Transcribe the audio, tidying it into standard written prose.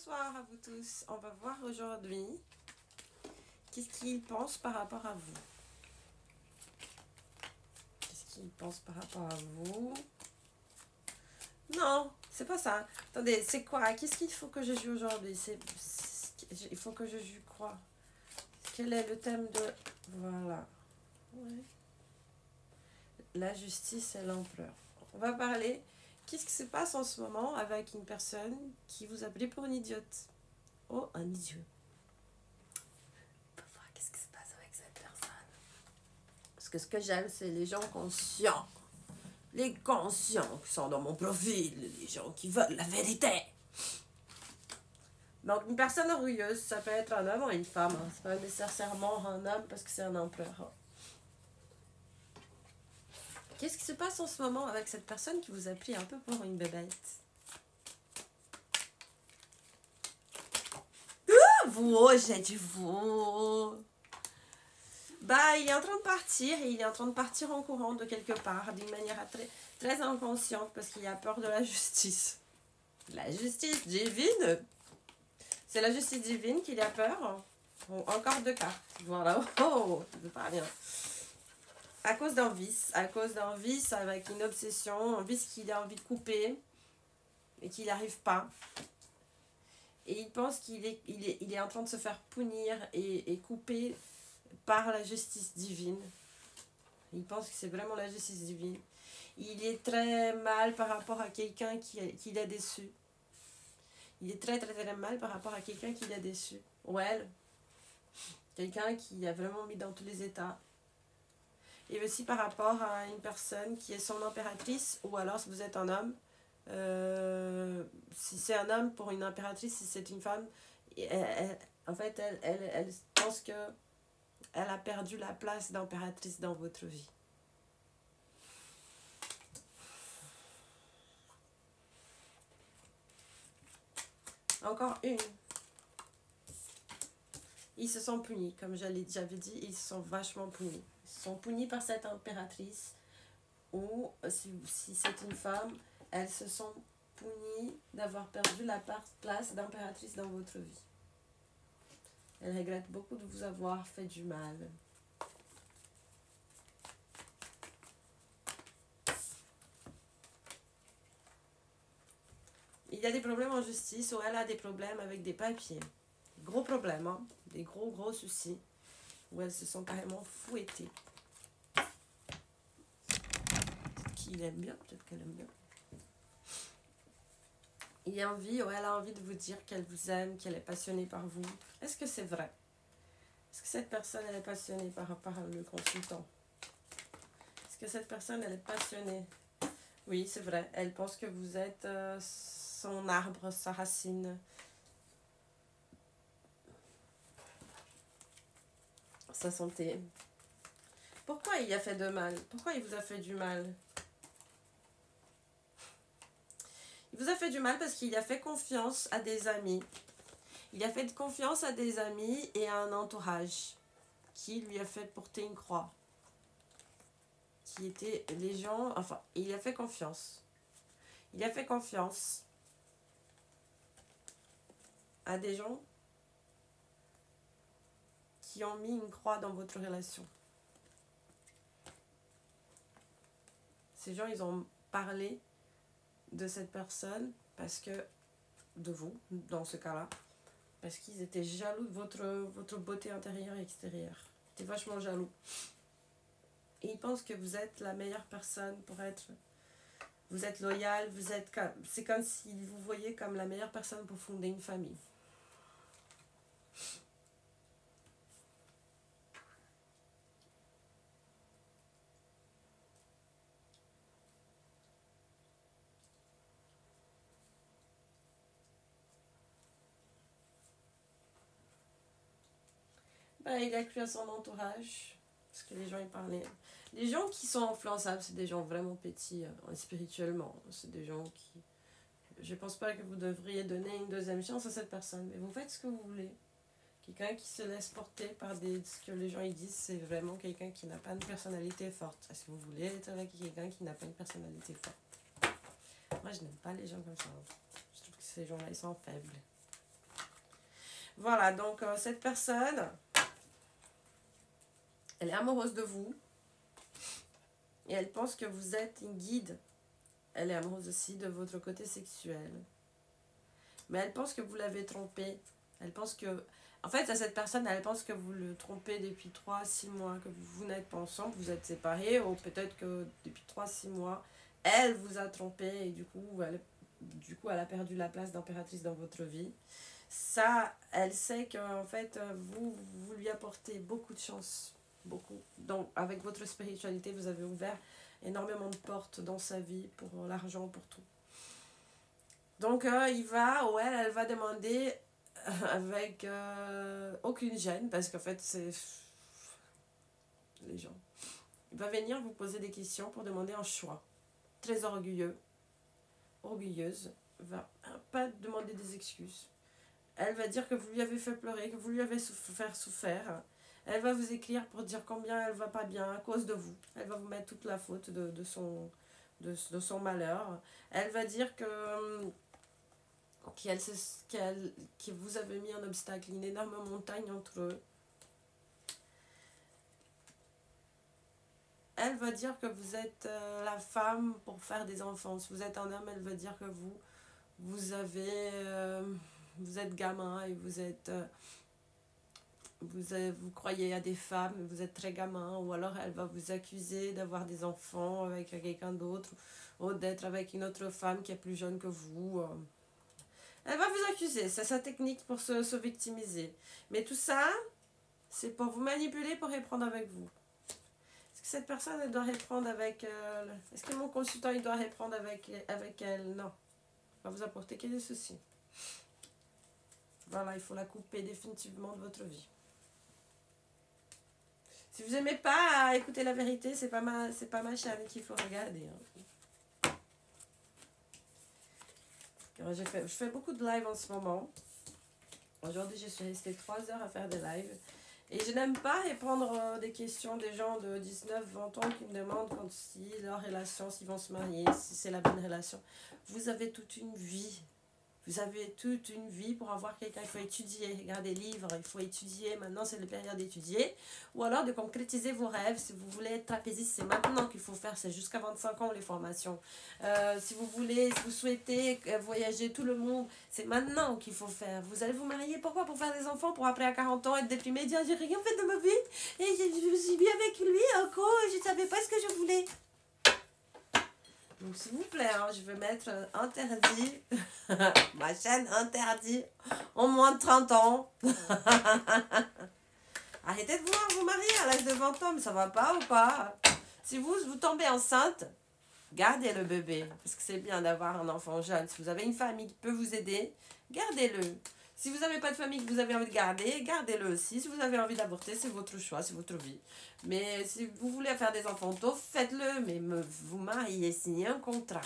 Bonsoir à vous tous. On va voir aujourd'hui qu'est-ce qu'ils pensent par rapport à vous. Qu'est-ce qu'ils pensent par rapport à vous? Non, c'est pas ça. Attendez, c'est quoi? Qu'est-ce qu'il faut que je joue aujourd'hui? Il faut que je joue quoi? Quel est le thème de... Voilà. Ouais. La justice et l'empereur. On va parler... Qu'est-ce qui se passe en ce moment avec une personne qui vous a pris pour une idiote? Oh, un idiot. On peut voir qu'est-ce qui se passe avec cette personne. Parce que ce que j'aime, c'est les gens conscients. Les conscients qui sont dans mon profil. Les gens qui veulent la vérité. Donc, une personne orgueilleuse, ça peut être un homme ou une femme. Hein. C'est pas nécessairement un homme parce que c'est un empereur. Qu'est-ce qui se passe en ce moment avec cette personne qui vous a pris un peu pour une bébête? Vous, j'ai dit vous. Bah, il est en train de partir et il est en train de partir en courant de quelque part, d'une manière très, très inconsciente parce qu'il a peur de la justice. La justice divine. C'est la justice divine qu'il a peur. Bon, encore deux cartes. Voilà. Oh, ça veut pas rien. À cause d'un vice avec une obsession, un vice qu'il a envie de couper et qu'il n'arrive pas. Et il pense qu'il est en train de se faire punir et couper par la justice divine. Il pense que c'est vraiment la justice divine. Il est très mal par rapport à quelqu'un qui l'a déçu. Il est très très très mal par rapport à quelqu'un qui l'a déçu. Ou elle. Quelqu'un qui l'a vraiment mis dans tous les états. Et aussi par rapport à une personne qui est son impératrice, ou alors si vous êtes un homme, si c'est un homme pour une impératrice, si c'est une femme, en fait elle pense que elle a perdu la place d'impératrice dans votre vie. Encore une. Ils se sont punis, comme j'avais dit, ils se sont vachement punis. Ils se sont punis par cette impératrice, ou si c'est une femme, elles se sont punies d'avoir perdu la place d'impératrice dans votre vie. Elles regrettent beaucoup de vous avoir fait du mal. Il y a des problèmes en justice, ou elle a des problèmes avec des papiers. Des gros problèmes, hein? Des gros soucis, où elles se sont carrément fouettées. Peut-être qu'il aime bien, peut-être qu'elle aime bien. Il y a envie, ou elle a envie de vous dire qu'elle vous aime, qu'elle est passionnée par vous. Est-ce que c'est vrai? Est-ce que cette personne, elle est passionnée par le consultant? Est-ce que cette personne, elle est passionnée? Oui, c'est vrai. Elle pense que vous êtes son arbre, sa racine. Sa santé. Pourquoi il a fait de mal? Pourquoi il vous a fait du mal? Il vous a fait du mal parce qu'il a fait confiance à des amis. Il a fait confiance à des amis et à un entourage qui lui a fait porter une croix. Qui étaient les gens... Enfin, il a fait confiance. Il a fait confiance à des gens qui ont mis une croix dans votre relation. Ces gens, ils ont parlé de cette personne parce que... de vous, dans ce cas-là. Parce qu'ils étaient jaloux de votre beauté intérieure et extérieure. Ils étaient vachement jaloux. Et ils pensent que vous êtes la meilleure personne pour être... Vous êtes loyal, vous êtes... C'est comme s'ils vous voyaient comme la meilleure personne pour fonder une famille. Ben, il a cru à son entourage. Parce que les gens y parlaient. Les gens qui sont influençables, c'est des gens vraiment petits spirituellement. C'est des gens qui... Je pense pas que vous devriez donner une deuxième chance à cette personne. Mais vous faites ce que vous voulez. Quelqu'un qui se laisse porter par ce que les gens ils disent, c'est vraiment quelqu'un qui n'a pas une personnalité forte. Est-ce que vous voulez être avec quelqu'un qui n'a pas une personnalité forte? Moi, je n'aime pas les gens comme ça. Je trouve que ces gens-là, ils sont faibles. Voilà, donc cette personne, elle est amoureuse de vous. Et elle pense que vous êtes une guide. Elle est amoureuse aussi de votre côté sexuel. Mais elle pense que vous l'avez trompé. Elle pense que... En fait, à cette personne, elle pense que vous le trompez depuis 3 à 6 mois, que vous n'êtes pas ensemble, vous êtes séparés, ou peut-être que depuis 3 à 6 mois, elle vous a trompé et du coup, elle a perdu la place d'impératrice dans votre vie. Ça, elle sait qu'en fait, vous lui apportez beaucoup de chance. Beaucoup. Donc, avec votre spiritualité, vous avez ouvert énormément de portes dans sa vie, pour l'argent, pour tout. Donc, il va, ou elle va demander avec aucune gêne, parce qu'en fait, c'est les gens. Il va venir vous poser des questions pour demander un choix. Très orgueilleuse, va pas demander des excuses. Elle va dire que vous lui avez fait pleurer, que vous lui avez fait souffrir. Elle va vous écrire pour dire combien elle va pas bien à cause de vous. Elle va vous mettre toute la faute de son malheur. Elle va dire que vous avez mis un obstacle, une énorme montagne entre eux. Elle va dire que vous êtes la femme pour faire des enfants. Si vous êtes un homme, elle va dire que vous êtes gamin et vous croyez à des femmes, vous êtes très gamin, ou alors elle va vous accuser d'avoir des enfants avec quelqu'un d'autre, ou d'être avec une autre femme qui est plus jeune que vous. Elle va vous accuser, c'est sa technique pour se victimiser. Mais tout ça, c'est pour vous manipuler, pour reprendre avec vous. Est-ce que cette personne, elle doit reprendre avec... est-ce que mon consultant, il doit reprendre avec elle? Non. Va vous apporter que des soucis. Voilà, il faut la couper définitivement de votre vie. Si vous n'aimez pas écouter la vérité, c'est pas ma chaîne qu'il faut regarder. Je fais beaucoup de live en ce moment. Aujourd'hui, je suis restée 3 heures à faire des lives. Et je n'aime pas répondre des questions des gens de 19, 20 ans qui me demandent si leur relation, s'ils vont se marier, si c'est la bonne relation. Vous avez toute une vie. Vous avez toute une vie pour avoir quelqu'un. Il faut étudier, regarder des livres, il faut étudier. Maintenant, c'est le période d'étudier. Ou alors de concrétiser vos rêves. Si vous voulez être trapéziste, c'est maintenant qu'il faut faire. C'est jusqu'à 25 ans les formations. Si vous souhaitez voyager tout le monde, c'est maintenant qu'il faut faire. Vous allez vous marier, pourquoi? Pour faire des enfants, pour après à 40 ans être déprimé, dire j'ai rien fait de ma vie. Et je me suis mis avec lui encore, je ne savais pas ce que je voulais. Donc s'il vous plaît, je vais mettre interdit, ma chaîne interdit, en moins de 30 ans. Arrêtez de vouloir vous marier à l'âge de 20 ans, mais ça va pas ou pas? Si vous tombez enceinte, gardez le bébé, parce que c'est bien d'avoir un enfant jeune. Si vous avez une famille qui peut vous aider, gardez-le. Si vous n'avez pas de famille que vous avez envie de garder, gardez-le aussi. Si vous avez envie d'avorter, c'est votre choix, c'est votre vie. Mais si vous voulez faire des enfants tôt, faites-le. Mais vous mariez, signez un contrat.